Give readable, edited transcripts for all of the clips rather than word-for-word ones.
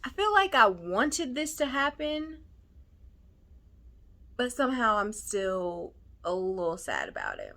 I feel like I wanted this to happen, but somehow I'm still a little sad about it.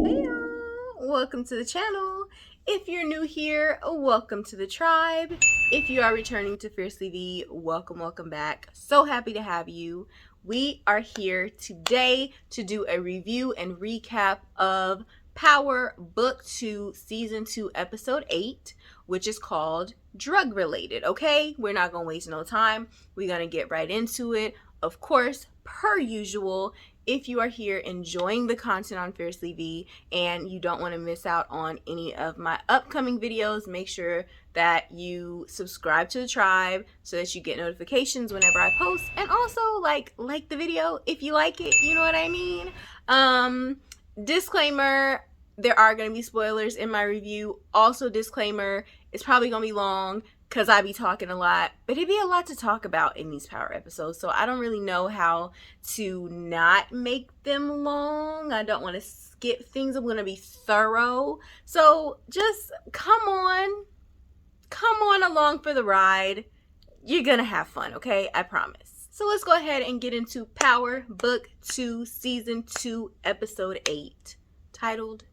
Hey y'all, welcome to the channel. If you're new here, welcome to the tribe. If you are returning to Fiercely V, welcome back. So happy to have you. We are here today to do a review and recap of Power Book 2 Season 2 Episode 8, which is called Drug Related, okay? We're not gonna waste no time. We're gonna get right into it. Of course, per usual, if you are here enjoying the content on Fiercely V and you don't want to miss out on any of my upcoming videos, make sure that you subscribe to the tribe so that you get notifications whenever I post, and also like the video if you like it, you know what I mean. Disclaimer, there are going to be spoilers in my review. Also disclaimer, it's probably going to be long because I be talking a lot, but it'd be a lot to talk about in these Power episodes, so I don't really know how to not make them long. I don't want to skip things. I'm going to be thorough, so just come on along for the ride. You're going to have fun, okay? I promise. So let's go ahead and get into Power Book 2 Season 2 Episode 8, titled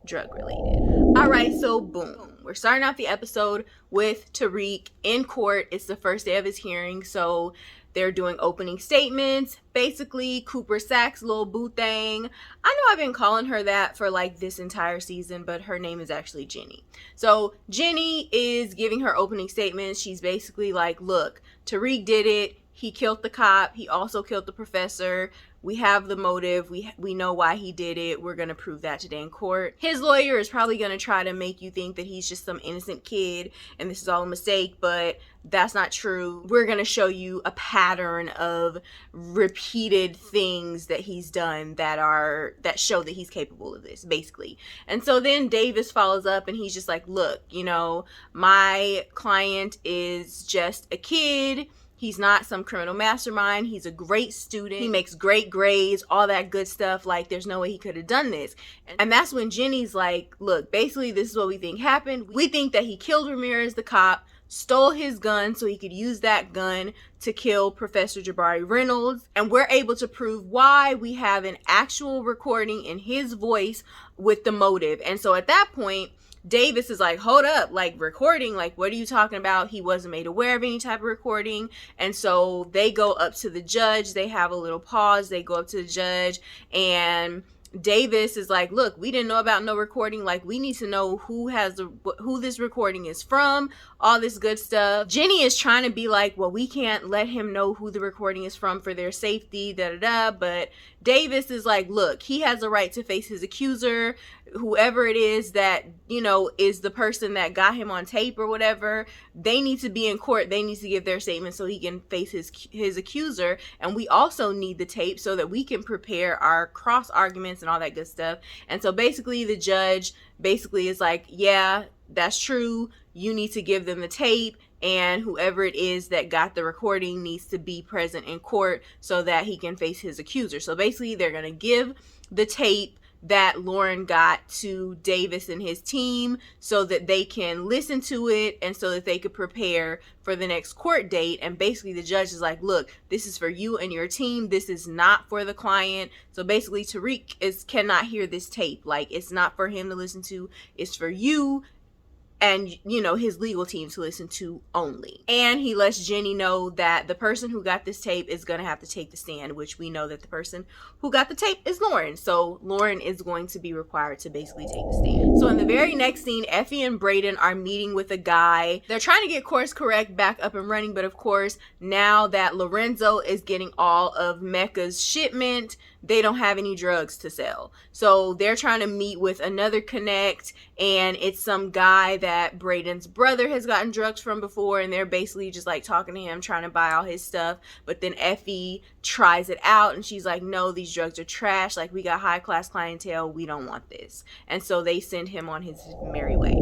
Drug Related. All right, so boom, we're starting off the episode with Tariq in court. It's the first day of his hearing, so they're doing opening statements. Basically, Cooper Sack's little boo thing. I know I've been calling her that for like this entire season, but her name is actually Jenny. So Jenny is giving her opening statements. She's basically like, look, Tariq did it. He killed the cop. He also killed the professor. We have the motive. We know why he did it. We're going to prove that today in court. His lawyer is probably going to try to make you think that he's just some innocent kid and this is all a mistake, but that's not true. We're going to show you a pattern of repeated things that he's done that show that he's capable of this, basically. And so then Davis follows up and he's just like, look, you know, my client is just a kid. He's not some criminal mastermind. He's a great student. He makes great grades, all that good stuff. Like, there's no way he could have done this. And that's when Jenny's like, look, basically, this is what we think happened. We think that he killed Ramirez, the cop, stole his gun so he could use that gun to kill Professor Jabari Reynolds. And we're able to prove why. We have an actual recording in his voice with the motive. And so at that point, Davis is like, hold up, like, recording, like, what are you talking about? He wasn't made aware of any type of recording. And so they go up to the judge. They have a little pause. They go up to the judge, and Davis is like, look, we didn't know about no recording. Like, we need to know who this recording is from, all this good stuff. Jenny is trying to be like, well, we can't let him know who the recording is from for their safety, but Davis is like, look, he has a right to face his accuser, whoever it is that, you know, is the person that got him on tape or whatever. They need to be in court. They need to give their statement so he can face his accuser. And we also need the tape so that we can prepare our cross arguments and all that good stuff. And so basically the judge basically is like, yeah, that's true. You need to give them the tape, and whoever it is that got the recording needs to be present in court so that he can face his accuser. So basically they're going to give the tape that Lauren got to Davis and his team so that they can listen to it and so that they could prepare for the next court date. And basically the judge is like, look, this is for you and your team. This is not for the client. So basically Tariq cannot hear this tape. Like, it's not for him to listen to. It's for you and, you know, his legal team to listen to only. And he lets Jenny know that the person who got this tape is going to have to take the stand, which we know that the person who got the tape is Lauren. So Lauren is going to be required to basically take the stand. So in the very next scene, Effie and Brayden are meeting with a guy. They're trying to get Course Correct back up and running, but of course, now that Lorenzo is getting all of Mecca's shipment, they don't have any drugs to sell. So they're trying to meet with another connect, and it's some guy that Brayden's brother has gotten drugs from before, and they're basically just like talking to him, trying to buy all his stuff. But then Effie tries it out, and she's like, no, these drugs are trash. Like, we got high class clientele. We don't want this. And so they send him on his merry way.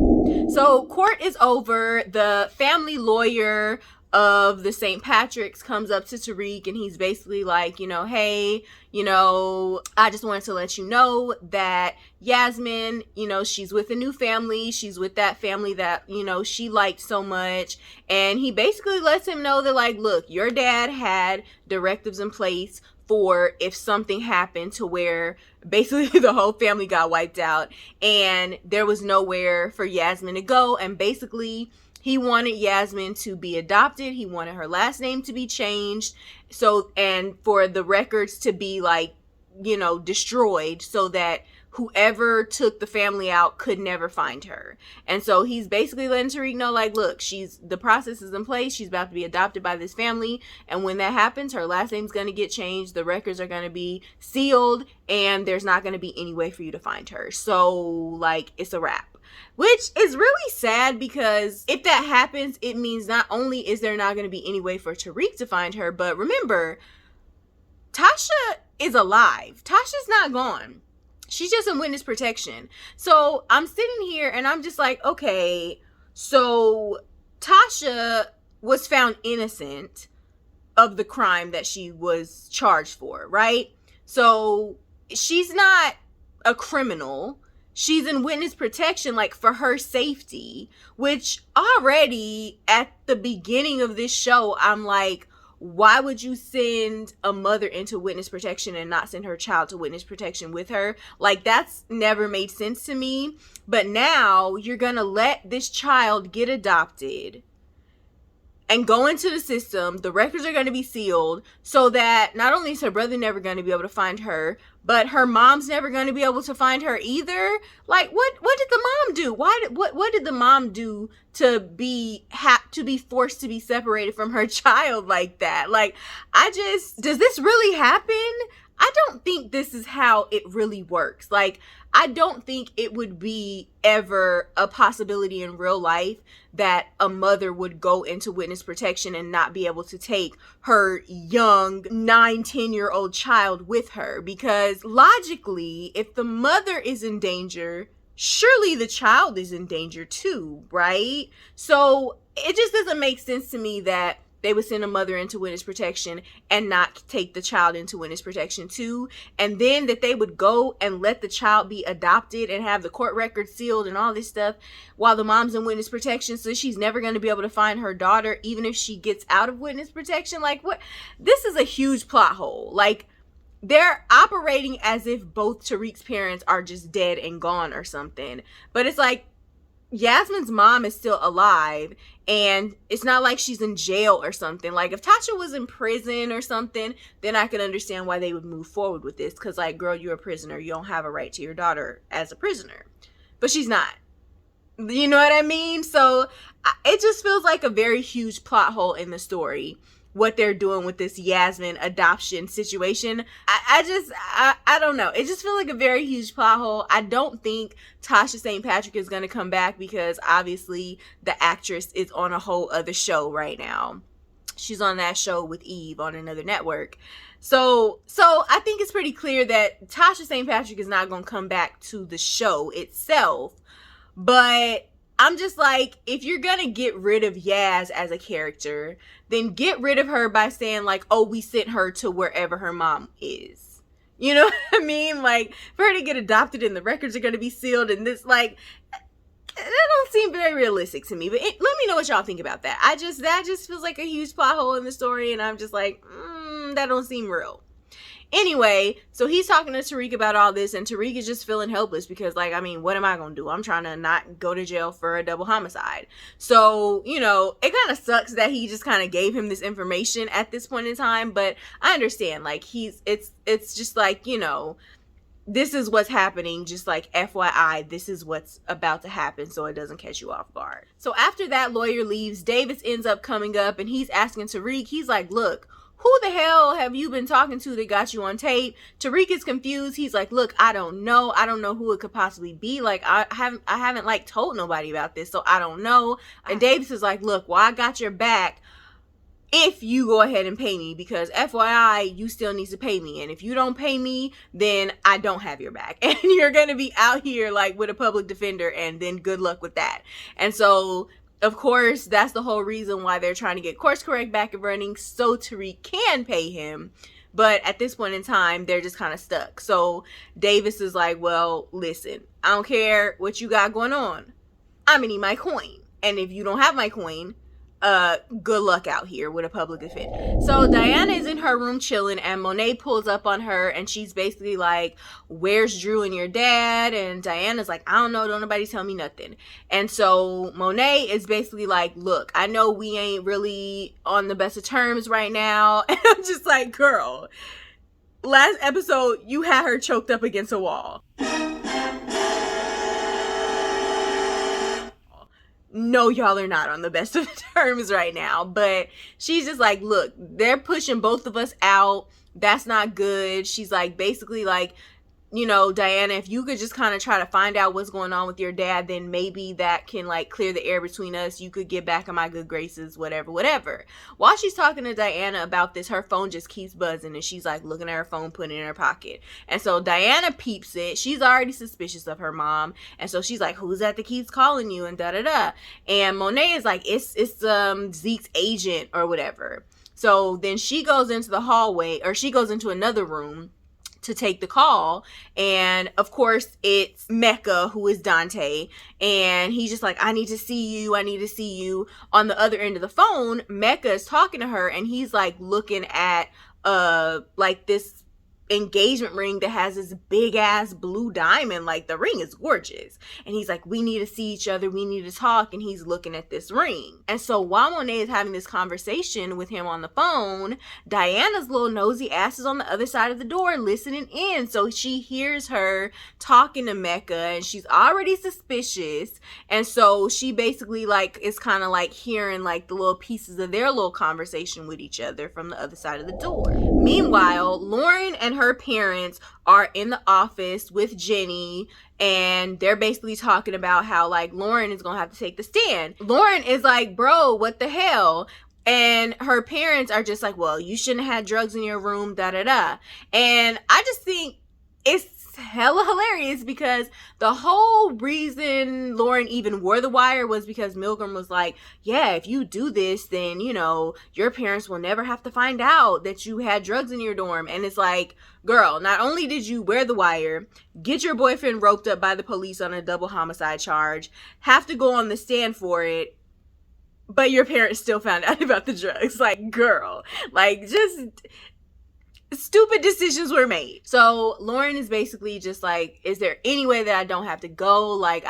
So court is over. The family lawyer of the St. Patrick's comes up to Tariq, and he's basically like, hey, I just wanted to let you know that Yasmin, she's with a new family. She's with that family that, she liked so much. And he basically lets him know that, like, look, your dad had directives in place for if something happened to where basically the whole family got wiped out and there was nowhere for Yasmin to go. And basically he wanted Yasmin to be adopted. He wanted her last name to be changed. So, and for the records to be like, destroyed so that whoever took the family out could never find her. And so he's basically letting Tariq know, like, look, the process is in place. She's about to be adopted by this family. And when that happens, her last name's going to get changed. The records are going to be sealed, and there's not going to be any way for you to find her. So, like, it's a wrap. Which is really sad, because if that happens, it means not only is there not going to be any way for Tariq to find her, but remember, Tasha is alive. Tasha's not gone. She's just in witness protection. So I'm sitting here and I'm just like, okay, so Tasha was found innocent of the crime that she was charged for, right? So she's not a criminal. She's in witness protection, like, for her safety, which already at the beginning of this show, I'm like, why would you send a mother into witness protection and not send her child to witness protection with her? Like, that's never made sense to me. But now you're going to let this child get adopted and go into the system. The records are going to be sealed so that not only is her brother never going to be able to find her, but her mom's never going to be able to find her either. Like, what did the mom do? What did the mom do to be forced to be separated from her child like that? Like, does this really happen? I don't think this is how it really works. Like, I don't think it would be ever a possibility in real life that a mother would go into witness protection and not be able to take her young 9-10-year-old child with her. Because logically, if the mother is in danger, surely the child is in danger too, right? So it just doesn't make sense to me that they would send a mother into witness protection and not take the child into witness protection too. And then that they would go and let the child be adopted and have the court records sealed and all this stuff while the mom's in witness protection. So she's never going to be able to find her daughter, even if she gets out of witness protection. Like, what? This is a huge plot hole. Like, they're operating as if both Tariq's parents are just dead and gone or something. But it's like, Yasmin's mom is still alive, and it's not like she's in jail or something. Like, if Tasha was in prison or something, then I could understand why they would move forward with this. Because, like, girl, you're a prisoner. You don't have a right to your daughter as a prisoner. But she's not. You know what I mean? So it just feels like a very huge plot hole in the story, what they're doing with this Yasmin adoption situation. I don't know. It just feels like a very huge plot hole. I don't think Tasha St. Patrick is going to come back, because obviously the actress is on a whole other show right now. She's on that show with Eve on another network. So I think it's pretty clear that Tasha St. Patrick is not going to come back to the show itself. But I'm just like, if you're going to get rid of Yaz as a character, then get rid of her by saying, like, oh, we sent her to wherever her mom is. You know what I mean? Like, for her to get adopted and the records are going to be sealed and this, like, that don't seem very realistic to me. But let me know what y'all think about that. That just feels like a huge plot hole in the story, and I'm just like, that don't seem real. Anyway, so he's talking to Tariq about all this, and Tariq is just feeling helpless because, like, I mean, what am I going to do? I'm trying to not go to jail for a double homicide. So, it kind of sucks that he just kind of gave him this information at this point in time, but I understand, like, it's just like, this is what's happening, just like FYI, this is what's about to happen so it doesn't catch you off guard. So after that lawyer leaves, Davis ends up coming up and he's asking Tariq, he's like, look, who the hell have you been talking to that got you on tape? Tariq is confused. He's like, look, I don't know who it could possibly be. Like, I haven't like told nobody about this, so I don't know. And Davis is like, look, well, I got your back if you go ahead and pay me, because FYI, you still need to pay me. And if you don't pay me, then I don't have your back. And you're going to be out here like with a public defender, and then good luck with that. And so, of course, that's the whole reason why they're trying to get Course Correct back and running, so Tariq can pay him. But at this point in time, they're just kind of stuck. So Davis is like, well, listen, I don't care what you got going on. I'm gonna need my coin. And if you don't have my coin, good luck out here with a public defender. So Diana is in her room chilling, and Monet pulls up on her, and she's basically like, where's Drew and your dad? And Diana's like, I don't know, don't nobody tell me nothing. And so Monet is basically like, look, I know we ain't really on the best of terms right now. And I'm just like, girl, last episode you had her choked up against a wall. No, y'all are not on the best of terms right now. But she's just like, look, they're pushing both of us out. That's not good. She's like, basically like, you know, Diana, if you could just kind of try to find out what's going on with your dad, then maybe that can like clear the air between us. You could get back in my good graces, whatever. While she's talking to Diana about this, her phone just keeps buzzing, and she's like looking at her phone, putting it in her pocket. And so Diana peeps it. She's already suspicious of her mom. And so she's like, who's that keeps calling you? And da-da-da. And Monet is like, it's Zeke's agent or whatever. So then she goes into the hallway, or she goes into another room to take the call, and of course it's Mecca, who is Dante, and he's just like, I need to see you. On the other end of the phone, Mecca is talking to her, and he's like looking at like this engagement ring that has this big ass blue diamond. Like, the ring is gorgeous, and he's like, we need to see each other, we need to talk. And he's looking at this ring. And so while Monet is having this conversation with him on the phone, Diana's little nosy ass is on the other side of the door listening in. So she hears her talking to Mecca, and she's already suspicious. And so she basically like is kind of like hearing like the little pieces of their little conversation with each other from the other side of the door. Meanwhile, Lauren and her parents are in the office with Jenny, and they're basically talking about how like Lauren is gonna have to take the stand. Lauren is like, bro, what the hell? And her parents are just like, well, you shouldn't have had drugs in your room, da-da-da. And I just think it's hella hilarious, because the whole reason Lauren even wore the wire was because Milgram was like, yeah, if you do this, then, you know, your parents will never have to find out that you had drugs in your dorm. And it's like, girl, not only did you wear the wire, get your boyfriend roped up by the police on a double homicide charge, have to go on the stand for it, but your parents still found out about the drugs. Like, girl, like, just stupid decisions were made. So Lauren is basically just like, is there any way that I don't have to go? Like,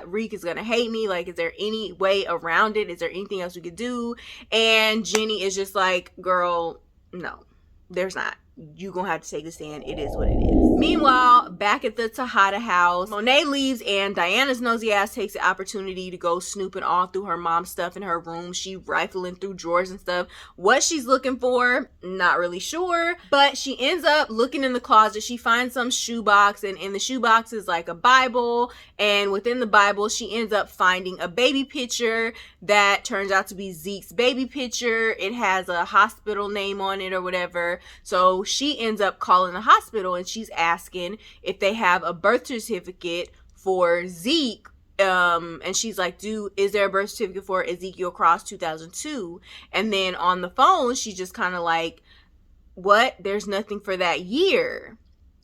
Reek is gonna hate me. Like, is there any way around it? Is there anything else we could do? And Jenny is just like, girl, no, there's not. You gonna have to take a stand. It is what it is. Meanwhile, back at the Tejada house, Monet leaves, and Diana's nosy ass takes the opportunity to go snooping all through her mom's stuff in her room. She rifling through drawers and stuff. What she's looking for, not really sure, but she ends up looking in the closet. She finds some shoebox, and in the shoebox is like a Bible, and within the Bible she ends up finding a baby picture that turns out to be Zeke's baby picture. It has a hospital name on it or whatever. So she ends up calling the hospital, and she's asking if they have a birth certificate for Zeke. And she's like, is there a birth certificate for Ezekiel Cross 2002? And then on the phone, she just kind of like, what? There's nothing for that year.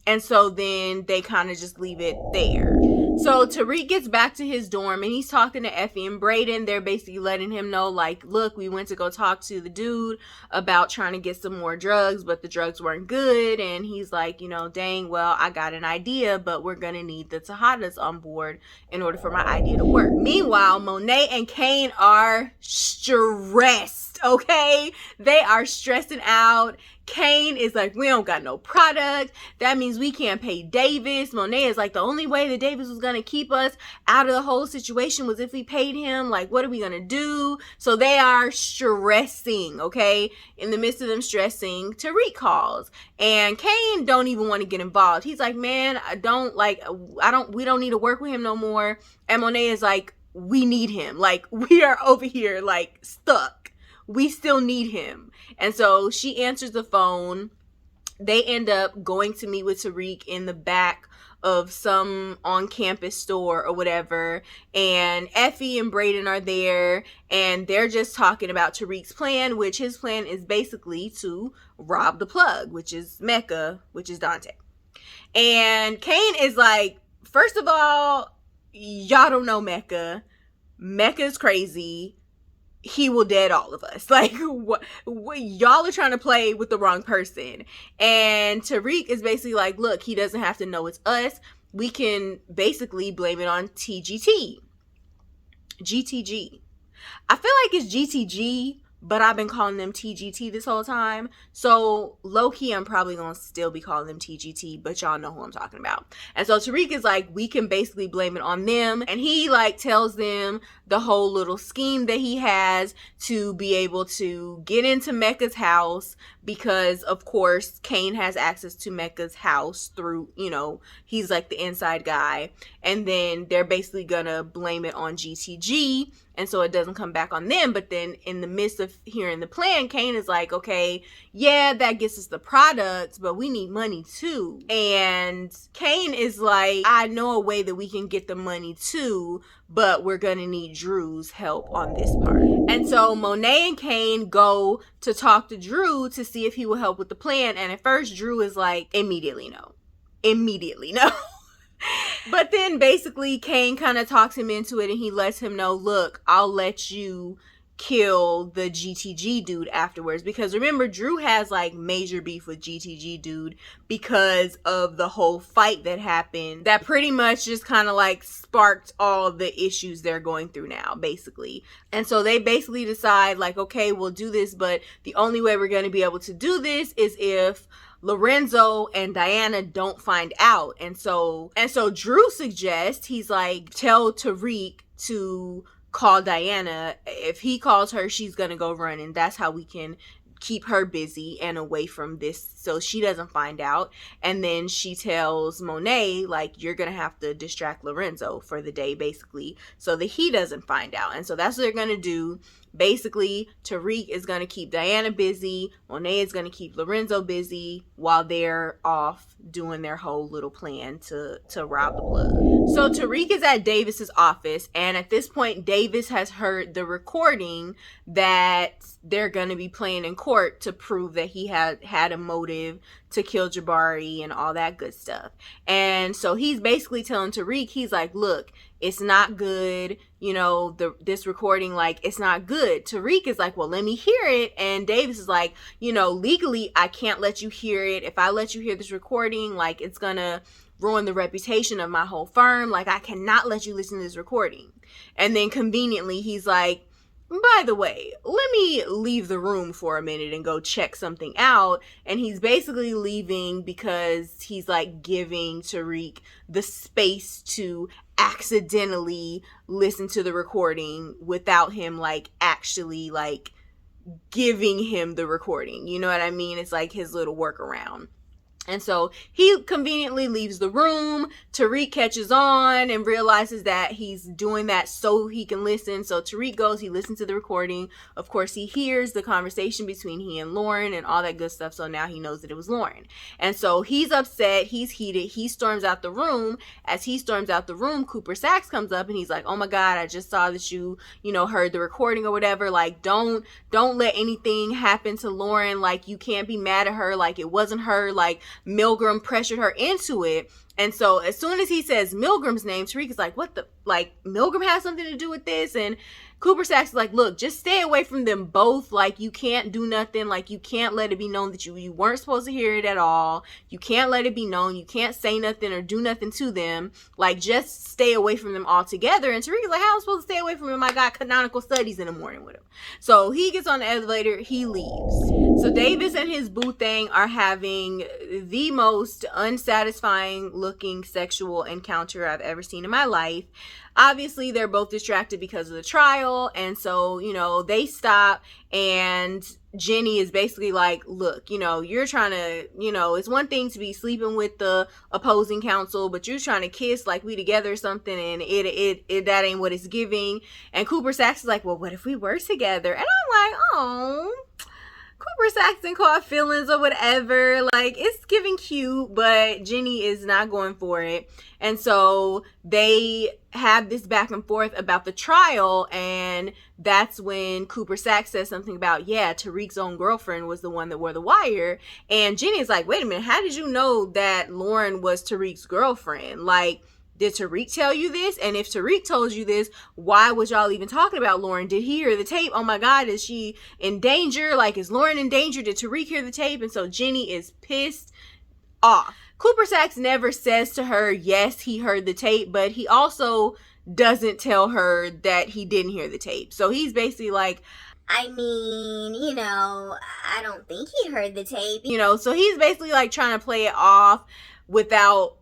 And so then they kind of just leave it there. So Tariq gets back to his dorm, and he's talking to Effie and Brayden. They're basically letting him know, like, look, we went to go talk to the dude about trying to get some more drugs, but the drugs weren't good. And he's like, you know, dang, well, I got an idea, but we're going to need the Tejadas on board in order for my idea to work. Meanwhile, Monet and Kane are stressed. okay? They are stressing out. Kane is like, we don't got no product. That means we can't pay Davis. Monet is like, the only way that Davis was going to keep us out of the whole situation was if we paid him. Like, what are we going to do? So they are stressing, okay? In the midst of them stressing, Tariq calls. And Kane don't even want to get involved. He's like, man, we don't need to work with him no more. And Monet is like, we need him. Like, we are over here, like, stuck. We still need him. And so she answers the phone. They end up going to meet with Tariq in the back of some on-campus store or whatever. And Effie and Brayden are there. And they're just talking about Tariq's plan, which his plan is basically to rob the plug, which is Mecca, which is Dante. And Kane is like, first of all, y'all don't know Mecca. Mecca's crazy. He will dead all of us. Like, what y'all are trying to play with the wrong person. And Tariq is basically like, look, he doesn't have to know it's us. We can basically blame it on GTG. I feel like it's GTG, but I've been calling them TGT this whole time. So low-key, I'm probably going to still be calling them TGT, but y'all know who I'm talking about. And so Tariq is like, we can basically blame it on them. And he like tells them the whole little scheme that he has to be able to get into Mecca's house, because of course Kane has access to Mecca's house through, he's like the inside guy. And then they're basically gonna blame it on GTG, and so it doesn't come back on them. But then in the midst of hearing the plan, Kane is like, okay, yeah, that gets us the products, but we need money too. And Kane is like, I know a way that we can get the money too, but we're gonna need Drew's help on this part. And so Monet and Kane go to talk to Drew to see if he will help with the plan. And at first Drew is like, immediately no. But then basically Kane kind of talks him into it, and he lets him know, look, I'll let you kill the GTG dude afterwards. Because remember, Drew has like major beef with GTG dude because of the whole fight that happened that pretty much just kind of like sparked all the issues they're going through now, basically. And so they basically decide like, okay, we'll do this, but the only way we're going to be able to do this is if Lorenzo and Diana don't find out. And so Drew suggests, he's like, tell Tariq to call Diana. If he calls her, she's gonna go run, and that's how we can keep her busy and away from this so she doesn't find out. And then she tells Monet, like, you're gonna have to distract Lorenzo for the day, basically, so that he doesn't find out. And so that's what they're gonna do. Basically, Tariq is going to keep Diana busy. Monet is going to keep Lorenzo busy while they're off doing their whole little plan to rob the plug. So Tariq is at Davis's office, and at this point, Davis has heard the recording that they're going to be playing in court to prove that he had a motive to kill Jabari and all that good stuff. And so he's basically telling Tariq, he's like, look, it's not good, this recording, like, it's not good. Tariq is like, well, let me hear it. And Davis is like, legally, I can't let you hear it. If I let you hear this recording, like, it's gonna ruin the reputation of my whole firm. Like, I cannot let you listen to this recording. And then conveniently, he's like, by the way, let me leave the room for a minute and go check something out. And he's basically leaving because he's like giving Tariq the space to accidentally listen to the recording without him like actually like giving him the recording. You know what I mean? It's like his little workaround. And so he conveniently leaves the room. Tariq catches on and realizes that he's doing that so he can listen. So Tariq goes, he listens to the recording. Of course, he hears the conversation between he and Lauren and all that good stuff. So now he knows that it was Lauren. And so he's upset. He's heated. He storms out the room. As he storms out the room, Cooper Saxe comes up and he's like, oh my God, I just saw that you heard the recording or whatever. Like, don't let anything happen to Lauren. Like, you can't be mad at her. Like, it wasn't her. Like, Milgram pressured her into it. And so as soon as he says Milgram's name, Tariq is like, what the, like, Milgram has something to do with this? And Cooper Saxe is like, look, just stay away from them both. Like, you can't do nothing. Like, you can't let it be known that you weren't supposed to hear it at all. You can't let it be known. You can't say nothing or do nothing to them. Like, just stay away from them altogether. And Tariq is like, how am I supposed to stay away from him? I got canonical studies in the morning with him. So he gets on the elevator. He leaves. So Davis and his boo thing are having the most unsatisfying looking sexual encounter I've ever seen in my life. Obviously, they're both distracted because of the trial. And so, you know, they stop and Jenny is basically like, look, you know, you're trying to, you know, it's one thing to be sleeping with the opposing counsel, but you're trying to kiss like we together or something, and it that ain't what it's giving. And Cooper Saxe is like, well, what if we were together? And I'm like, oh, Cooper Saxon caught feelings or whatever. Like, it's giving cute, but Jenny is not going for it. And so they have this back and forth about the trial, and that's when Cooper Saxe says something about, yeah, Tariq's own girlfriend was the one that wore the wire. And Jenny is like, wait a minute, how did you know that Lauren was Tariq's girlfriend? Like, did Tariq tell you this? And if Tariq told you this, why was y'all even talking about Lauren? Did he hear the tape? Oh my God, is she in danger? Like, is Lauren in danger? Did Tariq hear the tape? And so Jenny is pissed off. Cooper Saxe never says to her, yes, he heard the tape, but he also doesn't tell her that he didn't hear the tape. So he's basically like, I mean, you know, I don't think he heard the tape. You know, so he's basically like trying to play it off without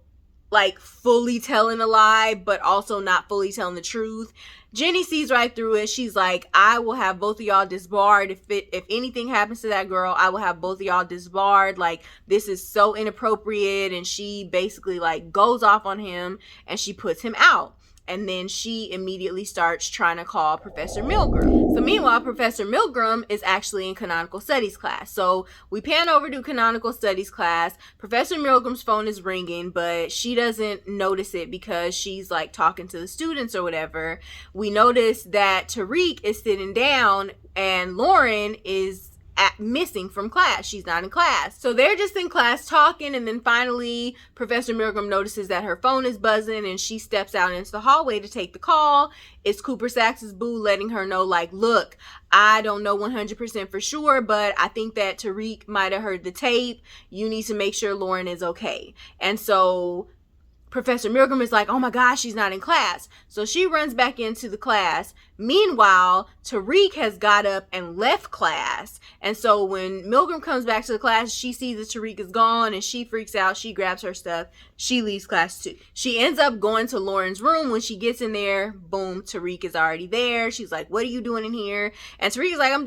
like fully telling a lie, but also not fully telling the truth. Jenny sees right through it. She's like, I will have both of y'all disbarred. If anything happens to that girl, I will have both of y'all disbarred. Like, this is so inappropriate. And she basically like goes off on him and she puts him out. And then she immediately starts trying to call Professor Milgram. So meanwhile, Professor Milgram is actually in Canonical Studies class. So we pan over to Canonical Studies class. Professor Milgram's phone is ringing, but she doesn't notice it because she's like talking to the students or whatever. We notice that Tariq is sitting down and Lauren is missing from class. She's not in class. So they're just in class talking, and then finally Professor Milgram notices that her phone is buzzing and she steps out into the hallway to take the call. It's Cooper Saxe's boo letting her know, like, look, I don't know 100% for sure, but I think that Tariq might have heard the tape. You need to make sure Lauren is okay. And so Professor Milgram is like, oh my gosh, she's not in class. So she runs back into the class. Meanwhile, Tariq has got up and left class. And so when Milgram comes back to the class, she sees that Tariq is gone and she freaks out. She grabs her stuff. She leaves class too. She ends up going to Lauren's room. When she gets in there, boom, Tariq is already there. She's like, what are you doing in here? And Tariq is like, I'm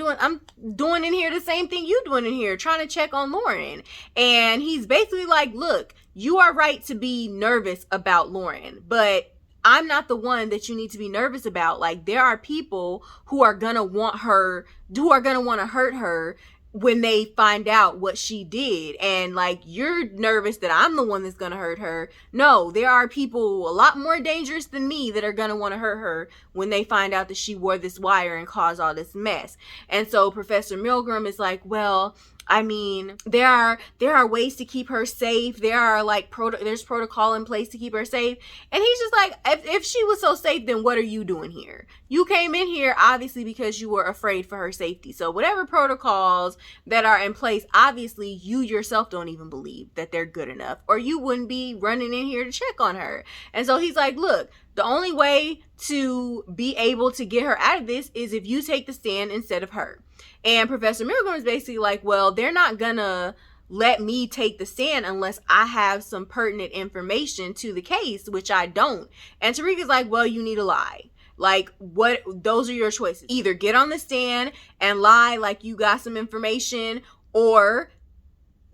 doing in here the same thing you doing in here, trying to check on Lauren. And he's basically like, look, you are right to be nervous about Lauren, but I'm not the one that you need to be nervous about. Like, there are people who are gonna want her, who are gonna want to hurt her when they find out what she did. And like, you're nervous that I'm the one that's gonna hurt her. No, there are people a lot more dangerous than me that are gonna want to hurt her when they find out that she wore this wire and caused all this mess. And so Professor Milgram is like, well, I mean, there are ways to keep her safe. There are like there's protocol in place to keep her safe. And he's just like, if she was so safe, then what are you doing here? You came in here obviously because you were afraid for her safety. So whatever protocols that are in place, obviously you yourself don't even believe that they're good enough, or you wouldn't be running in here to check on her. And so he's like, look, the only way to be able to get her out of this is if you take the stand instead of her. And Professor Milgram is basically like, well, they're not gonna let me take the stand unless I have some pertinent information to the case, which I don't. And Tariq is like, well, you need to lie. Like, what? Those are your choices. Either get on the stand and lie like you got some information, or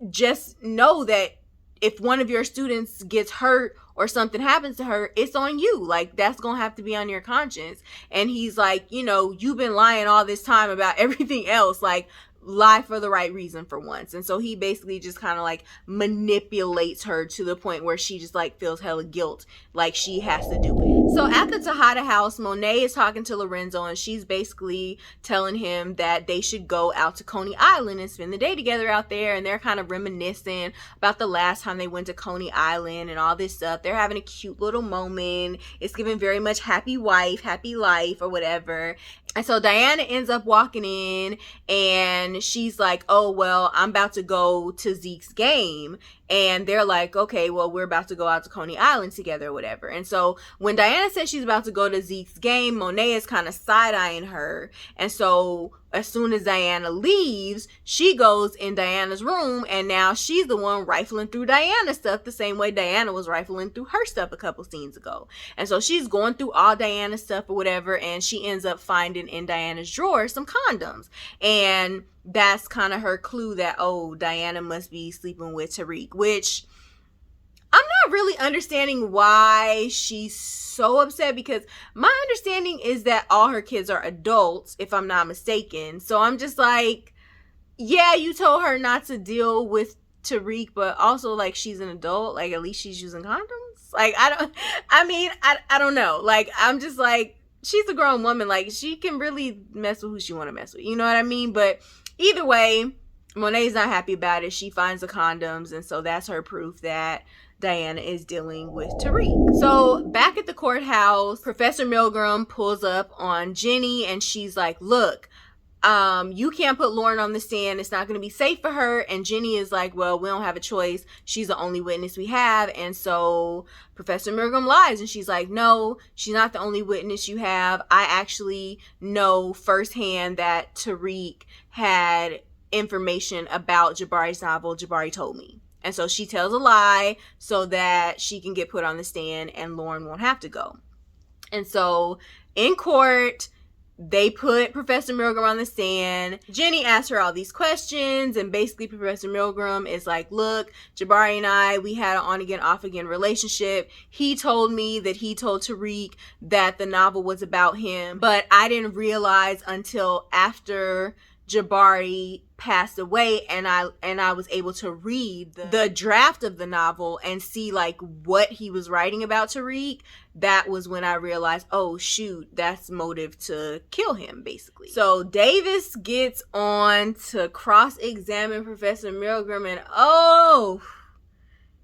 just know that if one of your students gets hurt or something happens to her, it's on you. Like, that's gonna have to be on your conscience. And he's like, you know, you've been lying all this time about everything else. Like, lie for the right reason for once. And so he basically just kind of like manipulates her to the point where she just like feels hella guilt, like she has to do it. So at the Tejada house, Monet is talking to Lorenzo, and she's basically telling him that they should go out to Coney Island and spend the day together out there. And they're kind of reminiscing about the last time they went to Coney Island and all this stuff. They're having a cute little moment. It's giving very much happy wife, happy life or whatever. And so Diana ends up walking in and she's like, oh, well, I'm about to go to Zeke's game. And they're like, okay, well, we're about to go out to Coney Island together or whatever. And so when Diana says she's about to go to Zeke's game, Monet is kind of side-eyeing her. And so as soon as Diana leaves, she goes in Diana's room, and now she's the one rifling through Diana's stuff the same way Diana was rifling through her stuff a couple scenes ago. And so she's going through all Diana's stuff or whatever, and she ends up finding in Diana's drawer some condoms. And that's kind of her clue that, oh, Diana must be sleeping with Tariq, which I'm not really understanding why she's so upset, because my understanding is that all her kids are adults, if I'm not mistaken. So I'm just like, yeah, you told her not to deal with Tariq, but also, like, she's an adult. Like, at least she's using condoms. Like, I don't know. Like, I'm just like, she's a grown woman. Like, she can really mess with who she want to mess with. You know what I mean? But either way, Monet's not happy about it. She finds the condoms, and so that's her proof that Diana is dealing with Tariq. So back at the courthouse, Professor Milgram pulls up on Jenny, and she's like, look, you can't put Lauren on the stand. It's not going to be safe for her. And Jenny is like, well, we don't have a choice. She's the only witness we have. And so Professor Milgram lies, and she's like, no, she's not the only witness you have. I actually know firsthand that Tariq had information about Jabari's novel. Jabari told me. And so she tells a lie so that she can get put on the stand and Lauren won't have to go. And so in court, they put Professor Milgram on the stand. Jenny asks her all these questions, and basically Professor Milgram is like, look, Jabari and I, we had an on-again, off-again relationship. He told me that he told Tariq that the novel was about him, but I didn't realize until after Jabari passed away and I was able to read the draft of the novel and see like what he was writing about Tariq. That was when I realized, oh shoot, that's motive to kill him, basically. So Davis gets on to cross-examine Professor Milgram, and oh,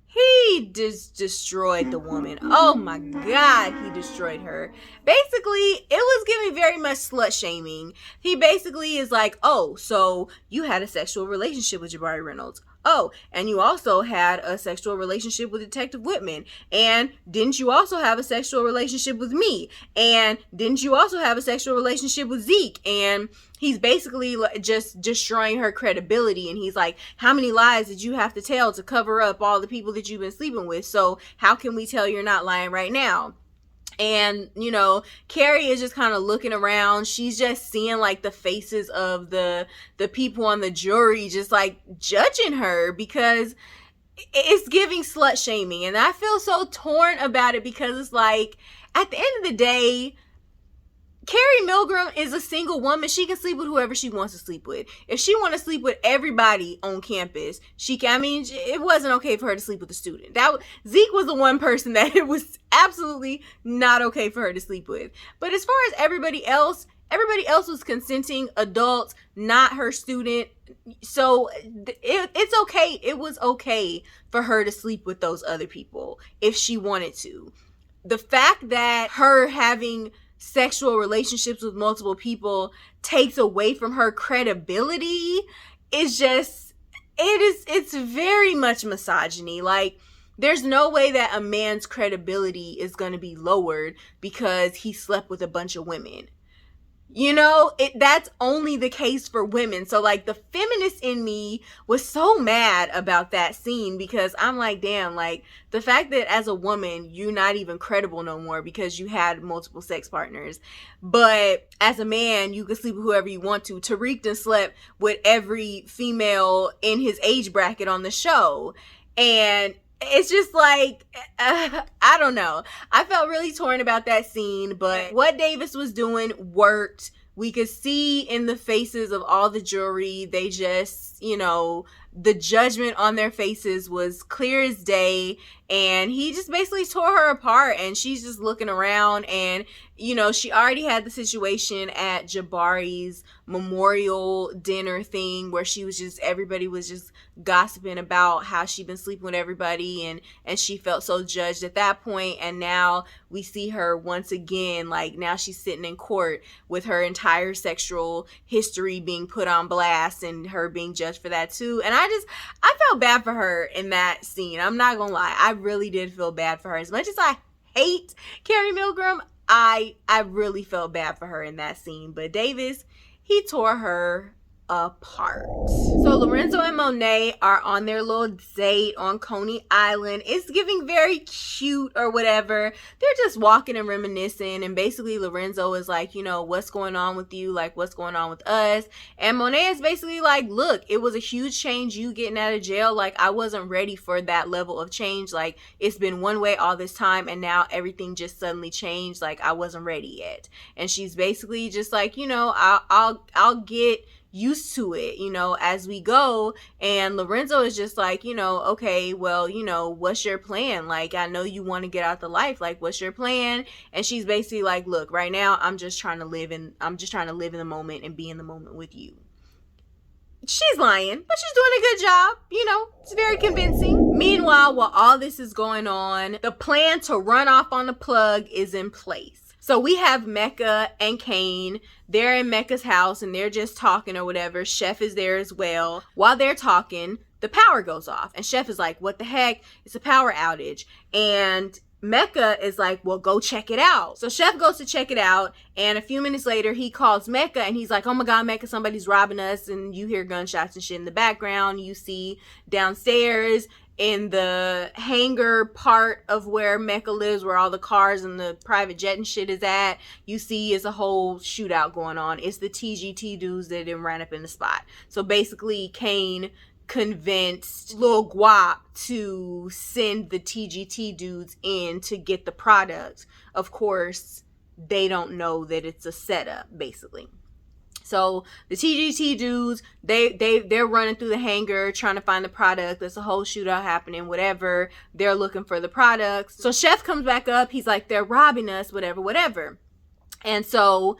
he just destroyed the woman. Oh my God, he destroyed her. Basically, it was giving very much slut shaming. He basically is like, oh, so you had a sexual relationship with Jabari Reynolds. Oh, and you also had a sexual relationship with Detective Whitman. And didn't you also have a sexual relationship with me? And didn't you also have a sexual relationship with Zeke? And he's basically just destroying her credibility. And he's like, how many lies did you have to tell to cover up all the people that you've been sleeping with? So how can we tell you're not lying right now? And, you know, Carrie is just kind of looking around. She's just seeing like the faces of the people on the jury just like judging her, because it's giving slut shaming. And I feel so torn about it, because it's like, at the end of the day, Carrie Milgram is a single woman. She can sleep with whoever she wants to sleep with. If she want to sleep with everybody on campus, she can. I mean, it wasn't okay for her to sleep with a student. Zeke was the one person that it was absolutely not okay for her to sleep with. But as far as everybody else was consenting adults, not her student. So it's okay. It was okay for her to sleep with those other people if she wanted to. The fact that her having sexual relationships with multiple people takes away from her credibility is just, it's very much misogyny. Like, there's no way that a man's credibility is going to be lowered because he slept with a bunch of women. You know, that's only the case for women. So like the feminist in me was so mad about that scene, because I'm like, damn, like the fact that as a woman, you're not even credible no more because you had multiple sex partners. But as a man, you can sleep with whoever you want to. Tariq done slept with every female in his age bracket on the show. And it's just like, I don't know. I felt really torn about that scene, but what Davis was doing worked. We could see in the faces of all the jury, they just, you know, the judgment on their faces was clear as day, and he just basically tore her apart, and she's just looking around. And you know, she already had the situation at Jabari's memorial dinner thing where she was just, everybody was just gossiping about how she'd been sleeping with everybody, and she felt so judged at that point. And now we see her once again, like now she's sitting in court with her entire sexual history being put on blast and her being judged for that too. And I felt bad for her in that scene. I'm not gonna lie, I really did feel bad for her. As much as I hate Carey Milgram, I really felt bad for her in that scene. But Davis, he tore her apart. So Lorenzo and Monet are on their little date on Coney Island. It's giving very cute or whatever. They're just walking and reminiscing, and basically Lorenzo is like, you know, what's going on with you? Like, what's going on with us? And Monet is basically like, look, it was a huge change you getting out of jail. Like, I wasn't ready for that level of change. Like, it's been one way all this time, and now everything just suddenly changed. Like, I wasn't ready yet. And she's basically just like, you know, I'll get used to it, you know, as we go. And Lorenzo is just like, you know, okay, well, you know, what's your plan? Like, I know you want to get out the life. Like, what's your plan? And she's basically like, look, right now I'm just trying to live in the moment and be in the moment with you. She's lying, but she's doing a good job. You know, it's very convincing. Meanwhile, while all this is going on, the plan to run off on the plug is in place. So we have Mecca and Cane. They're in Mecca's house and they're just talking or whatever. Chef is there as well. While they're talking, the power goes off. And Chef is like, what the heck? It's a power outage. And Mecca is like, well, go check it out. So Chef goes to check it out. And a few minutes later, he calls Mecca and he's like, oh my God, Mecca, somebody's robbing us. And you hear gunshots and shit in the background. You see downstairs in the hangar part of where Mecca lives, where all the cars and the private jet and shit is at, you see is a whole shootout going on. It's the TGT dudes that didn't run up in the spot. So basically, Cane convinced Lil Guap to send the TGT dudes in to get the product. Of course, they don't know that it's a setup, basically. So the TGT dudes, they're running through the hangar trying to find the product. There's a whole shootout happening, whatever. They're looking for the products. So Chef comes back up. He's like, they're robbing us, whatever. And so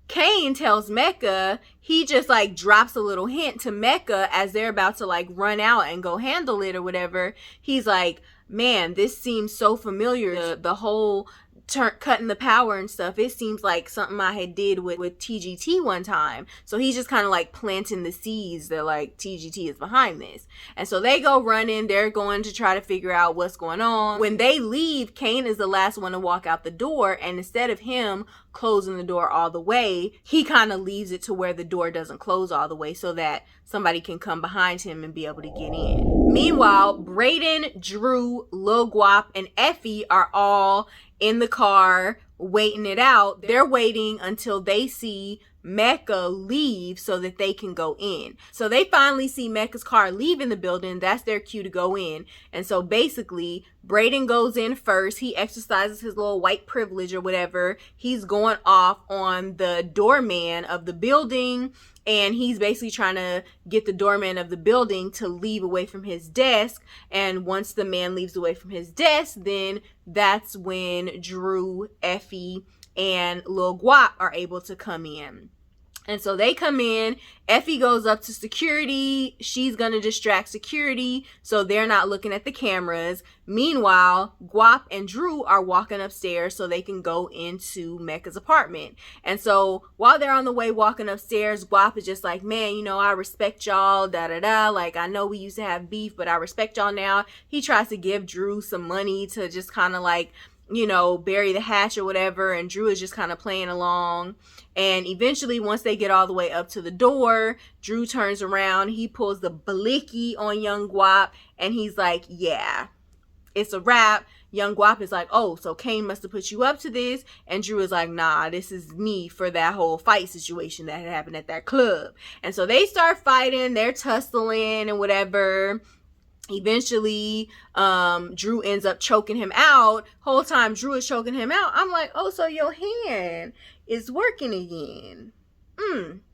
Cane tells Mecca, he just like drops a little hint to Mecca as they're about to like run out and go handle it or whatever. He's like, man, this seems so familiar. The whole cutting the power and stuff, it seems like something I had did with TGT one time. So he's just kind of like planting the seeds that like TGT is behind this. And so they go running. They're going to try to figure out what's going on. When they leave, Cane is the last one to walk out the door, and instead of him closing the door all the way, he kind of leaves it to where the door doesn't close all the way so that somebody can come behind him and be able to get in. Meanwhile, Brayden, Drew, Lil Guap, and Effie are all in the car waiting it out. They're waiting until they see Mecca leave so that they can go in. So they finally see Mecca's car leaving the building. That's their cue to go in. And so basically, Brayden goes in first. He exercises his little white privilege or whatever. He's going off on the doorman of the building, and he's basically trying to get the doorman of the building to leave away from his desk. And once the man leaves away from his desk, then that's when Drew, Effie, and Lil Guap are able to come in. And so they come in. Effie goes up to security. She's going to distract security so they're not looking at the cameras. Meanwhile, Guap and Drew are walking upstairs so they can go into Mecca's apartment. And so while they're on the way walking upstairs, Guap is just like, man, you know, I respect y'all, Like, I know we used to have beef, but I respect y'all now. He tries to give Drew some money to just kind of like, you know, bury the hatch or whatever, and Drew is just kind of playing along. And eventually, once they get all the way up to the door, Drew turns around, he pulls the blicky on Young Guap, and he's like, yeah, it's a wrap. Young Guap is like, oh, so Cane must have put you up to this. And Drew is like, nah, this is me for that whole fight situation that had happened at that club. And so they start fighting, they're tussling and whatever. Eventually, Drew ends up choking him out. Whole time Drew is choking him out, I'm like, oh, so your hand is working again.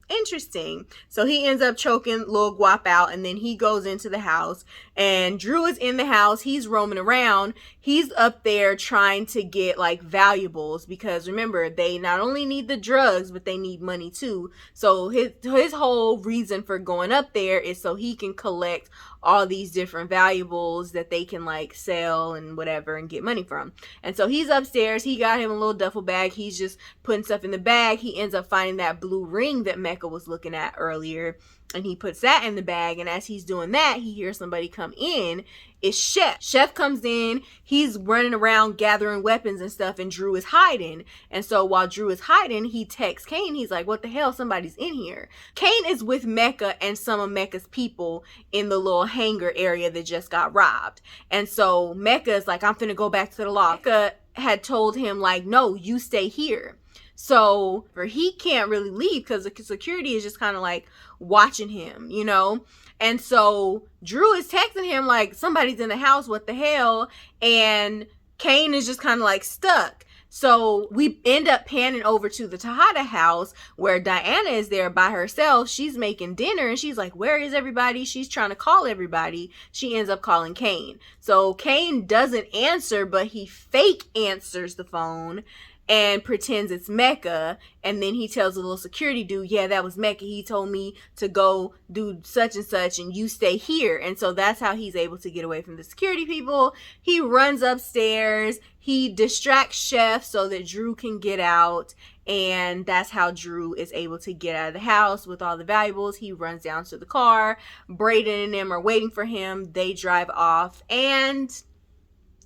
interesting. So he ends up choking Lil Guap out, and then he goes into the house, and Drew is in the house. He's roaming around. He's up there trying to get like valuables, because remember, they not only need the drugs, but they need money too. So his whole reason for going up there is so he can collect all these different valuables that they can like sell and whatever and get money from. And so he's upstairs. He got him a little duffel bag. He's just putting stuff in the bag. He ends up finding that blue ring that Mecca was looking at earlier, and he puts that in the bag. And as he's doing that, he hears somebody come in. It's Chef. Chef comes in. He's running around gathering weapons and stuff, and Drew is hiding. And so while Drew is hiding, he texts Kane. He's like, what the hell? Somebody's in here. Kane is with Mecca and some of Mecca's people in the little hangar area that just got robbed. And so Mecca is like, I'm finna go back to the loft. Mecca had told him like, no, you stay here. So he can't really leave because the security is just kind of like watching him, you know? And so Drew is texting him like, somebody's in the house, what the hell? And Kane is just kind of like stuck. So we end up panning over to the Tejada house where Diana is there by herself. She's making dinner and she's like, where is everybody? She's trying to call everybody. She ends up calling Kane. So Kane doesn't answer, but he fake answers the phone and pretends it's Mecca. And then he tells the little security dude, yeah, that was Mecca. He told me to go do such and such and you stay here. And so that's how he's able to get away from the security people. He runs upstairs. He distracts Chef so that Drew can get out. And that's how Drew is able to get out of the house with all the valuables. He runs down to the car. Brayden and them are waiting for him. They drive off. And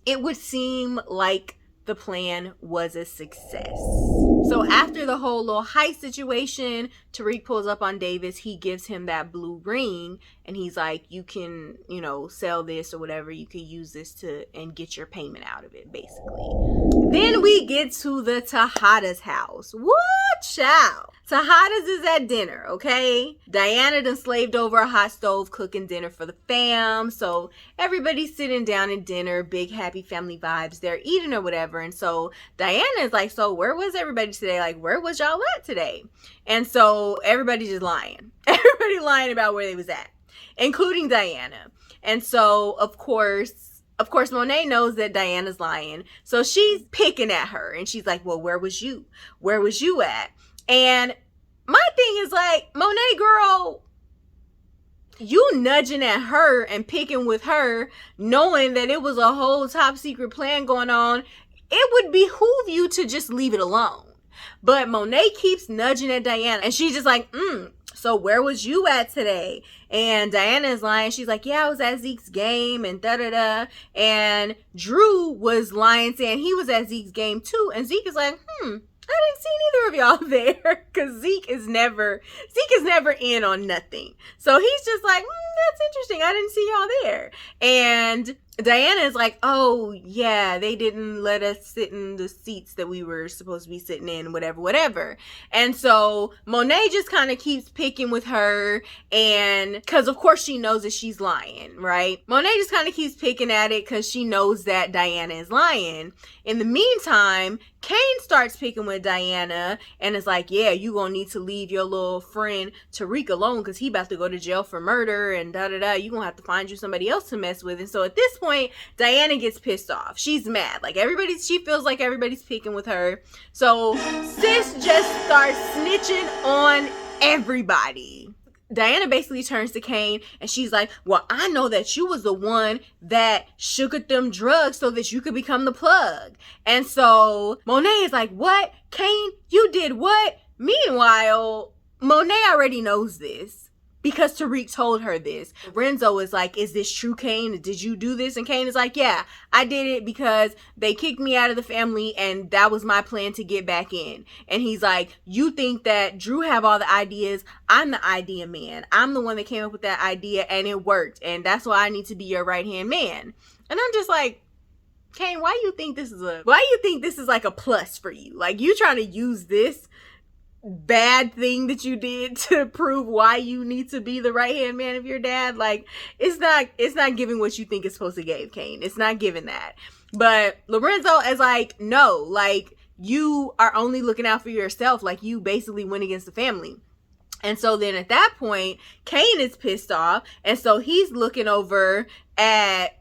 it would seem like the plan was a success. So after the whole little heist situation, Tariq pulls up on Davis. He gives him that blue ring and he's like, you can, you know, sell this or whatever. You can use this to and get your payment out of it, basically. Then we get to the Tejada's house. What, child? Tejada's is at dinner, okay? Diana done slaved over a hot stove cooking dinner for the fam. So everybody's sitting down at dinner, big happy family vibes. They're eating or whatever. And so Diana is like, so where was everybody today? Like, where was y'all at today? And so everybody's just lying. Everybody lying about where they was at, including Diana. And so, of course, Monet knows that Diana's lying. So she's picking at her. And she's like, well, where was you? Where was you at? And my thing is like, Monet girl, you nudging at her and picking with her, knowing that it was a whole top secret plan going on. It would behoove you to just leave it alone. But Monet keeps nudging at Diana. And she's just like, so where was you at today? And Diana is lying. She's like, yeah, I was at Zeke's game and da-da-da. And Drew was lying, saying he was at Zeke's game too. And Zeke is like, I didn't see neither of y'all there, because Zeke is never in on nothing. So he's just like, that's interesting. I didn't see y'all there. And Diana is like, oh yeah, they didn't let us sit in the seats that we were supposed to be sitting in, whatever. And so Monet just kind of keeps picking with her, and because of course she knows that she's lying, right? Monet just kind of keeps picking at it because she knows that Diana is lying. In the meantime, Kane starts picking with Diana and is like, yeah, you gonna need to leave your little friend Tariq alone because he about to go to jail for murder and da-da-da. You gonna have to find you somebody else to mess with. And so at this point, Diana gets pissed off. She's mad. Like she feels like everybody's picking with her. So sis just starts snitching on everybody. Diana basically turns to Kane and she's like, well, I know that you was the one that sugared them drugs so that you could become the plug. And so Monet is like, what? Kane, you did what? Meanwhile, Monet already knows this because Tariq told her this. Renzo is like, is this true, Kane? Did you do this? And Kane is like, yeah, I did it because they kicked me out of the family and that was my plan to get back in. And he's like, you think that Drew have all the ideas? I'm the idea man. I'm the one that came up with that idea and it worked. And that's why I need to be your right-hand man. And I'm just like, Kane, why do you think this is like a plus for you? Like you trying to use this bad thing that you did to prove why you need to be the right-hand man of your dad? Like it's not giving what you think it's supposed to give, Kane. It's not giving that. But Lorenzo is like, no, like you are only looking out for yourself. Like you basically went against the family. And so then at that point, Kane is pissed off. And so he's looking over at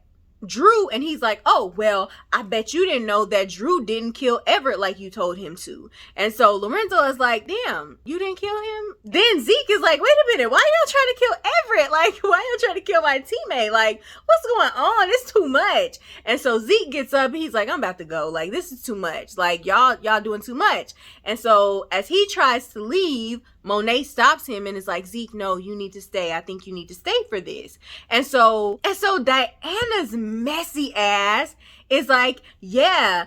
Drew and he's like, oh, well, I bet you didn't know that Drew didn't kill Everett like you told him to. And so Lorenzo is like, damn, you didn't kill him? Then Zeke is like, wait a minute, why y'all trying to kill Everett? Like, why y'all trying to kill my teammate? Like, what's going on? It's too much. And so Zeke gets up and he's like, I'm about to go. Like, this is too much. Like, y'all doing too much. And so as he tries to leave, Monet stops him and is like, Zeke, no, you need to stay. I think you need to stay for this. And so Diana's messy ass is like, yeah,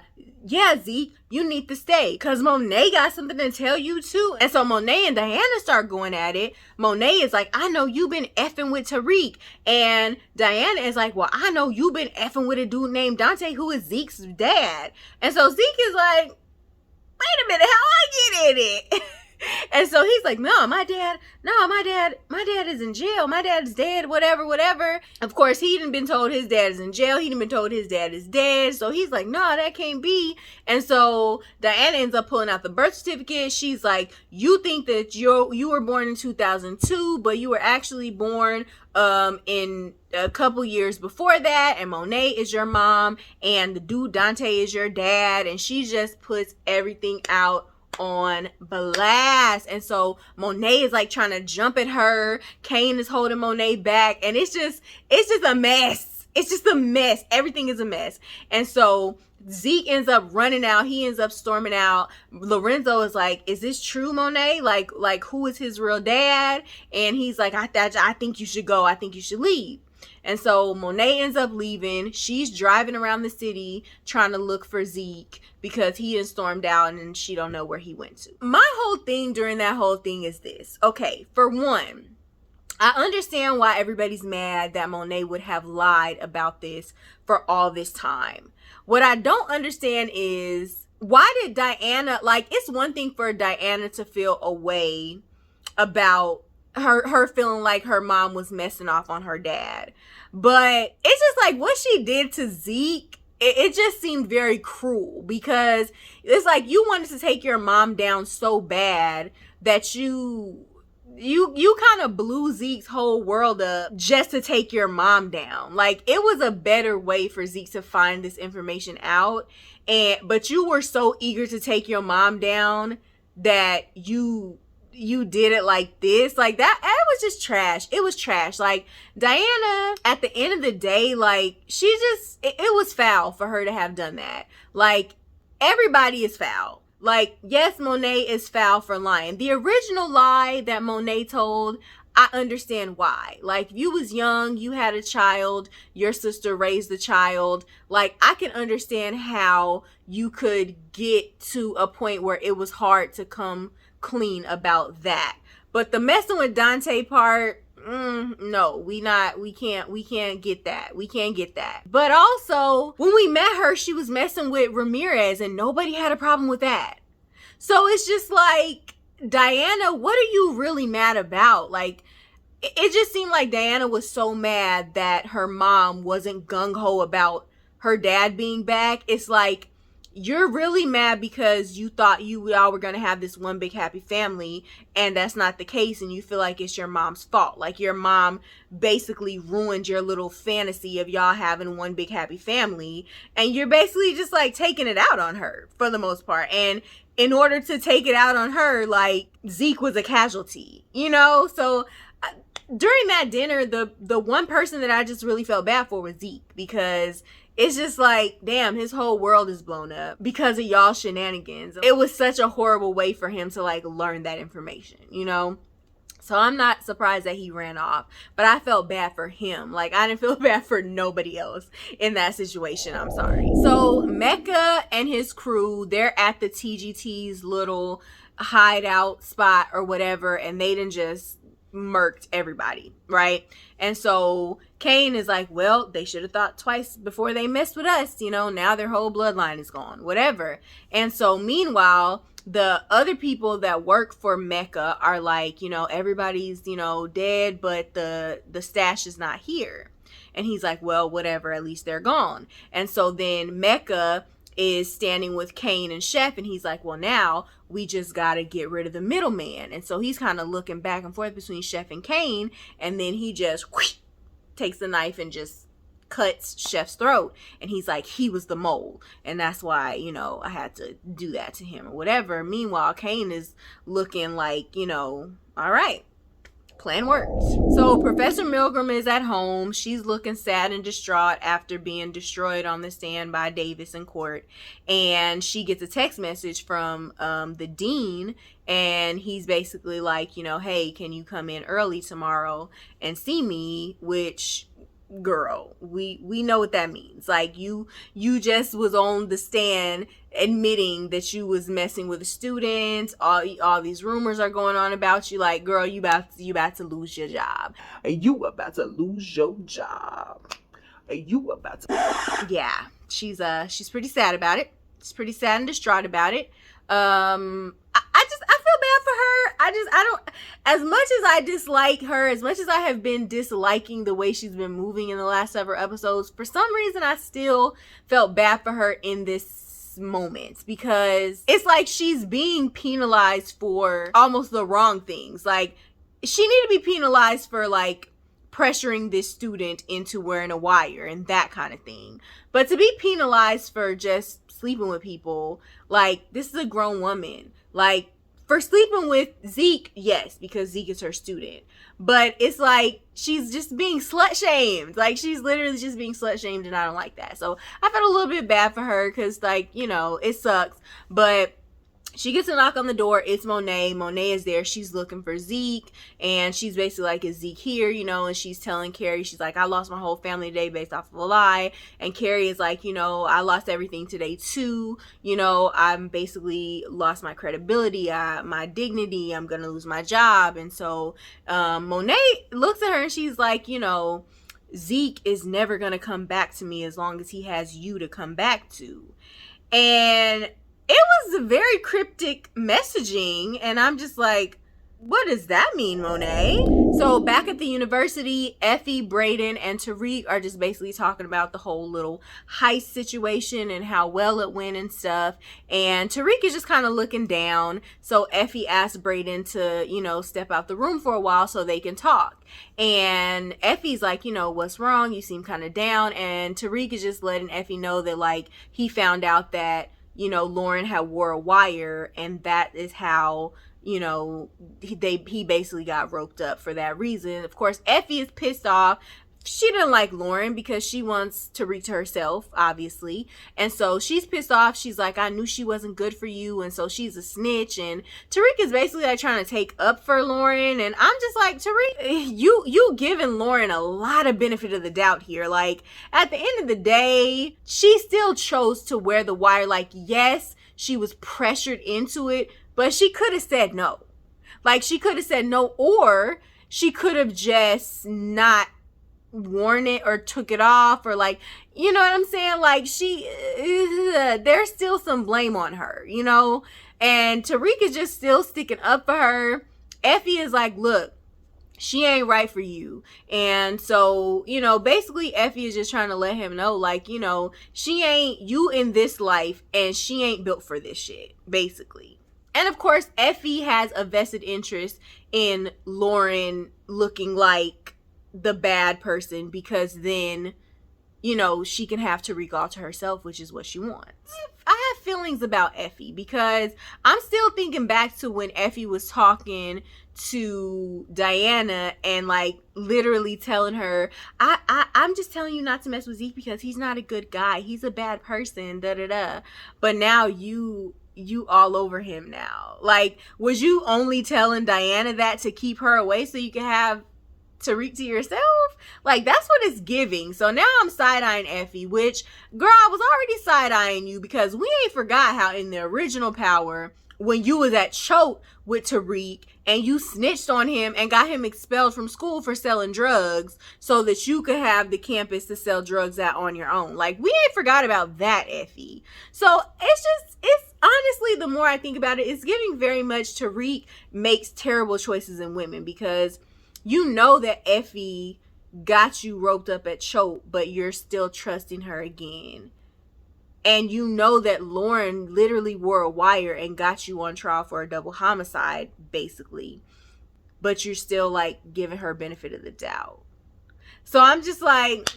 Zeke, you need to stay because Monet got something to tell you too. And so Monet and Diana start going at it. Monet is like, I know you've been effing with Tariq. And Diana is like, well, I know you've been effing with a dude named Dante who is Zeke's dad. And so Zeke is like, wait a minute, how I get in it? And so he's like, my dad is in jail. My dad is dead, whatever. Of course, he didn't been told his dad is in jail. He didn't been told his dad is dead. So he's like, no, that can't be. And so Diana ends up pulling out the birth certificate. She's like, you think that you were born in 2002, but you were actually born in a couple years before that, and Monet is your mom, and the dude Dante is your dad. And she just puts everything out on blast. And so Monet is like trying to jump at her. Kane is holding Monet back, and it's just a mess. It's just a mess. Everything is a mess. And so Zeke ends up running out. He ends up storming out. Lorenzo is like, is this true, Monet? Like who is his real dad? And he's like, I think you should go. I think you should leave. And so Monet ends up leaving. She's driving around the city trying to look for Zeke because he is stormed out and she don't know where he went to. My whole thing during that whole thing is this. Okay, for one, I understand why everybody's mad that Monet would have lied about this for all this time. What I don't understand is, why did Diana, like, it's one thing for Diana to feel a way about her feeling like her mom was messing off on her dad. But it's just like what she did to Zeke, it just seemed very cruel, because it's like you wanted to take your mom down so bad that you kind of blew Zeke's whole world up just to take your mom down. Like, it was a better way for Zeke to find this information out, but you were so eager to take your mom down that you did it like this. Like, that was just trash. It was trash. Like, Diana, at the end of the day, like, she just, it was foul for her to have done that. Like, everybody is foul. Like, yes, Monet is foul for lying. The original lie that Monet told, I understand why. Like, you was young, you had a child, your sister raised the child. Like, I can understand how you could get to a point where it was hard to come clean about that. But the messing with Dante part, no, we can't get that. We can't get that. But also, when we met her, she was messing with Ramirez and nobody had a problem with that. So it's just like, Diana, what are you really mad about? Like, it just seemed like Diana was so mad that her mom wasn't gung-ho about her dad being back. It's like, you're really mad because you thought y'all were going to have this one big happy family, and that's not the case, and you feel like it's your mom's fault. Like, your mom basically ruined your little fantasy of y'all having one big happy family, and you're basically just like taking it out on her for the most part. And in order to take it out on her, like, Zeke was a casualty, you know? So during that dinner, the one person that I just really felt bad for was Zeke, because it's just like, damn, his whole world is blown up because of y'all shenanigans. It was such a horrible way for him to like learn that information, you know? So I'm not surprised that he ran off, but I felt bad for him. Like, I didn't feel bad for nobody else in that situation. I'm sorry. So Mecca and his crew, they're at the TGT's little hideout spot or whatever, and they didn't just murked everybody, right? And so Kane is like, well, they should have thought twice before they messed with us, you know, now their whole bloodline is gone, whatever. And so meanwhile, the other people that work for Mecca are like, you know, everybody's, you know, dead, but the stash is not here. And he's like, well, whatever, at least they're gone. And so then Mecca is standing with Kane and Chef, and he's like, well, now we just gotta get rid of the middleman. And so he's kind of looking back and forth between Chef and Kane, and then he just whoosh, takes the knife and just cuts Chef's throat. And he's like, he was the mole, and that's why, you know, I had to do that to him or whatever. Meanwhile, Kane is looking like, you know, all right, plan works. So Professor Milgram is at home. She's looking sad and distraught after being destroyed on the stand by Davis in court. And she gets a text message from the dean, and he's basically like, you know, hey, can you come in early tomorrow and see me? Which, girl, we know what that means. Like, you just was on the stand admitting that you was messing with the students. All these rumors are going on about you. Like, girl, you about to lose your job. You about to lose your job. You about to. Yeah, she's pretty sad about it. She's pretty sad and distraught about it. I feel bad for her. I don't, as much as I dislike her, as much as I have been disliking the way she's been moving in the last several episodes, for some reason I still felt bad for her in this moment, because it's like she's being penalized for almost the wrong things. Like, she need to be penalized for like pressuring this student into wearing a wire and that kind of thing. But to be penalized for just sleeping with people, like, this is a grown woman. Like, for sleeping with Zeke, yes, because Zeke is her student. But it's like, she's just being slut shamed. Like, she's literally just being slut shamed, and I don't like that. So I felt a little bit bad for her, because, like, you know, it sucks. But she gets a knock on the door. It's Monet. Monet is there. She's looking for Zeke, and she's basically like, is Zeke here? You know, and she's telling Carrie, she's like, I lost my whole family today based off of a lie. And Carrie is like, you know, I lost everything today too. You know, I'm basically lost my credibility, my dignity. I'm gonna lose my job. And so Monet looks at her and she's like, you know, Zeke is never gonna come back to me as long as he has you to come back to. And it was a very cryptic messaging, and I'm just like, what does that mean, Monet? So back at the university, Effie, Brayden, and Tariq are just basically talking about the whole little heist situation and how well it went and stuff. And Tariq is just kind of looking down. So Effie asks Brayden to, you know, step out the room for a while so they can talk. And Effie's like, you know, what's wrong? You seem kind of down. And Tariq is just letting Effie know that, like, he found out that, you know, Lauren had wore a wire, and that is how, you know, he basically got roped up for that reason. Of course, Effie is pissed off. She didn't like Lauren because she wants Tariq to herself, obviously. And so she's pissed off. She's like, I knew she wasn't good for you. And so she's a snitch. And Tariq is basically like trying to take up for Lauren. And I'm just like, Tariq, you giving Lauren a lot of benefit of the doubt here. Like, at the end of the day, she still chose to wear the wire. Like, yes, she was pressured into it, but she could have said no. Like, she could have said no, or she could have just not worn it or took it off, or, like, you know what I'm saying? Like, there's still some blame on her, you know? And Tariq is just still sticking up for her. Effie is like, look, she ain't right for you. And so, you know, basically Effie is just trying to let him know, like, you know, she ain't you in this life, and she ain't built for this shit, basically. And of course, Effie has a vested interest in Lauren looking like the bad person, because then, you know, she can have Tariq all to herself, which is what she wants. I have feelings about Effie, because I'm still thinking back to when Effie was talking to Diana and, like, literally telling her, I'm just telling you not to mess with Zeke because he's not a good guy. He's a bad person, da-da-da. But now you all over him now. Like, was you only telling Diana that to keep her away so you can have Tariq to yourself? Like, that's what it's giving. So now I'm side-eyeing Effie, which, girl, I was already side-eyeing you, because we ain't forgot how in the original Power, when you was at Choate with Tariq and you snitched on him and got him expelled from school for selling drugs so that you could have the campus to sell drugs at on your own. Like, we ain't forgot about that, Effie. So it's honestly, the more I think about it, it's giving very much Tariq makes terrible choices in women, because you know that Effie got you roped up at Choate, but you're still trusting her again and you know that Lauren literally wore a wire and got you on trial for a double homicide, basically, but you're still like giving her benefit of the doubt. So I'm just like,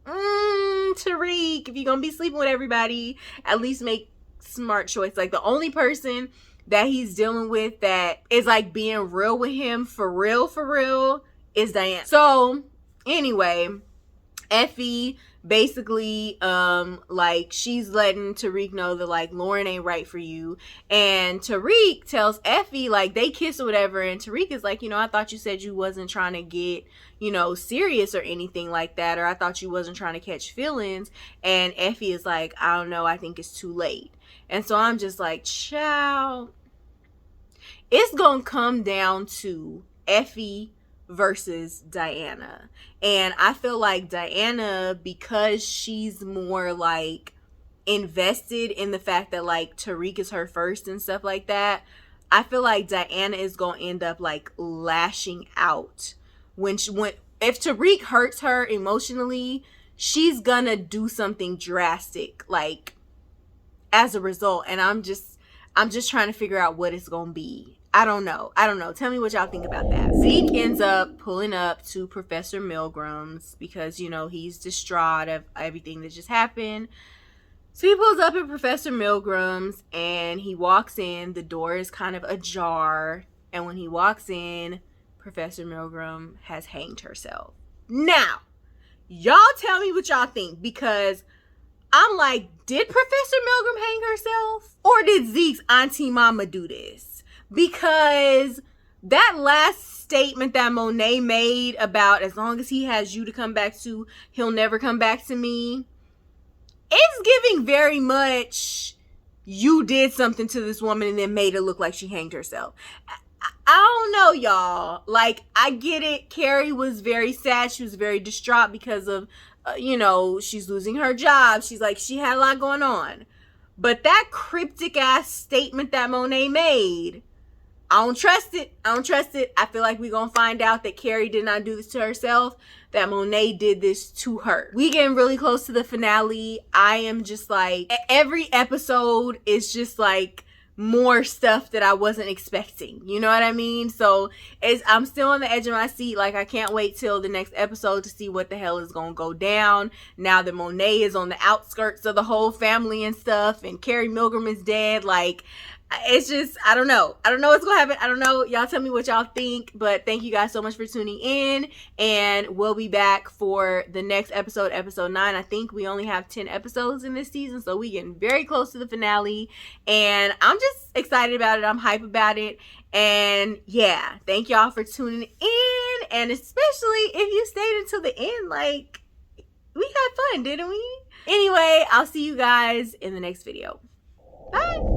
Tariq, if you're gonna be sleeping with everybody, at least make smart choice. Like, the only person that he's dealing with that is like being real with him for real is Diana. So anyway, Effie basically like, she's letting Tariq know that like Lauren ain't right for you, and Tariq tells Effie, like, they kiss or whatever, and Tariq is like, you know, I thought you said you wasn't trying to get, you know, serious or anything like that, or I thought you wasn't trying to catch feelings. And Effie is like, I don't know, I think it's too late. And so I'm just like, child, it's gonna come down to Effie versus Diana. And I feel like Diana, because she's more like invested in the fact that like Tariq is her first and stuff like that, I feel like Diana is gonna end up like lashing out when if Tariq hurts her emotionally, she's gonna do something drastic like as a result. And I'm just trying to figure out what it's gonna be. I don't know. Tell me what y'all think about that. Zeke ends up pulling up to Professor Milgram's because, you know, he's distraught of everything that just happened. So he pulls up at Professor Milgram's and he walks in. The door is kind of ajar. And when he walks in, Professor Milgram has hanged herself. Now, y'all tell me what y'all think, because I'm like, did Professor Milgram hang herself? Or did Zeke's auntie mama do this? Because that last statement that Monet made about, as long as he has you to come back to, he'll never come back to me, it's giving very much, you did something to this woman and then made it look like she hanged herself. I don't know, y'all. Like, I get it. Carrie was very sad. She was very distraught because of, you know, she's losing her job. She's like, she had a lot going on. But that cryptic ass statement that Monet made, I don't trust it. I feel like we're going to find out that Carrie did not do this to herself, that Monet did this to her. We getting really close to the finale. I am just like, every episode is just like more stuff that I wasn't expecting. You know what I mean? So I'm still on the edge of my seat. Like, I can't wait till the next episode to see what the hell is going to go down. Now that Monet is on the outskirts of the whole family and stuff, and Carrie Milgram is dead. Like, it's just, I don't know what's gonna happen. I don't know. Y'all tell me what y'all think. But thank you guys so much for tuning in, and we'll be back for the next episode, episode 9. I think we only have 10 episodes in this season, so we getting very close to the finale, and I'm just excited about it. I'm hype about it. And yeah, thank y'all for tuning in, and especially if you stayed until the end. Like, we had fun, didn't we? Anyway, I'll see you guys in the next video. Bye.